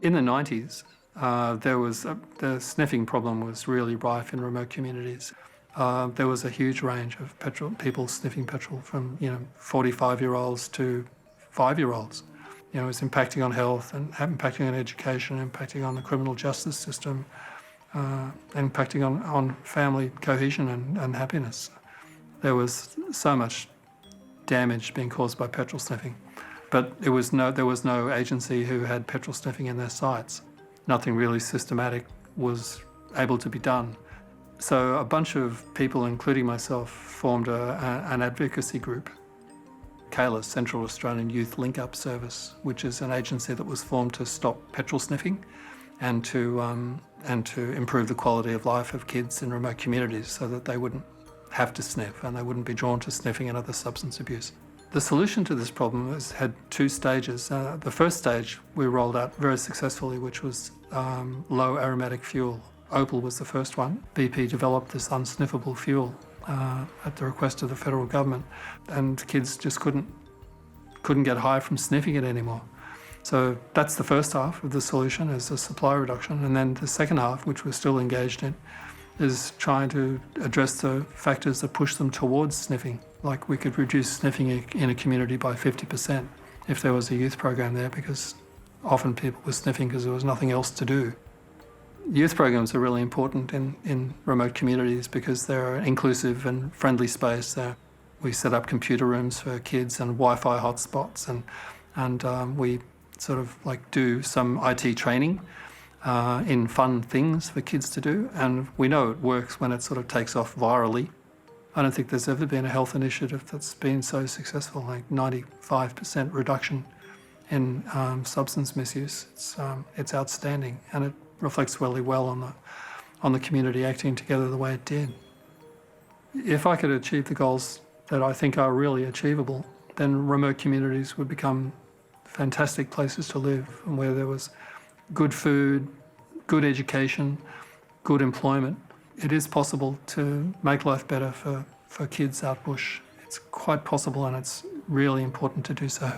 In the 90s, the sniffing problem was really rife in remote communities. There was a huge range of people sniffing petrol from 45-year-olds to 5-year-olds. It was impacting on health and impacting on education, impacting on the criminal justice system, impacting on family cohesion and happiness. There was so much damage being caused by petrol sniffing, but there was no agency who had petrol sniffing in their sights. Nothing really systematic was able to be done. So a bunch of people, including myself, formed an advocacy group, CAYLUS, Central Australian Youth Link-Up Service, which is an agency that was formed to stop petrol sniffing and to improve the quality of life of kids in remote communities so that they wouldn't have to sniff and they wouldn't be drawn to sniffing and other substance abuse. The solution to this problem had two stages. The first stage we rolled out very successfully, which was low aromatic fuel. Opal was the first one. BP developed this unsniffable fuel at the request of the federal government, and kids just couldn't get high from sniffing it anymore. So that's the first half of the solution, is the supply reduction. And then the second half, which we're still engaged in, is trying to address the factors that push them towards sniffing. Like we could reduce sniffing in a community by 50% if there was a youth program there, because often people were sniffing because there was nothing else to do. Youth programs are really important in remote communities because they're an inclusive and friendly space. We set up computer rooms for kids and Wi-Fi hotspots, and we sort of like do some IT training in fun things for kids to do, and we know it works when it sort of takes off virally. I don't think there's ever been a health initiative that's been so successful, like 95% reduction in substance misuse. It's outstanding, and it reflects really well on the community acting together the way it did. If I could achieve the goals that I think are really achievable, then remote communities would become fantastic places to live, and where there was good food, good education, good employment. It is possible to make life better for kids out bush. It's quite possible, and it's really important to do so.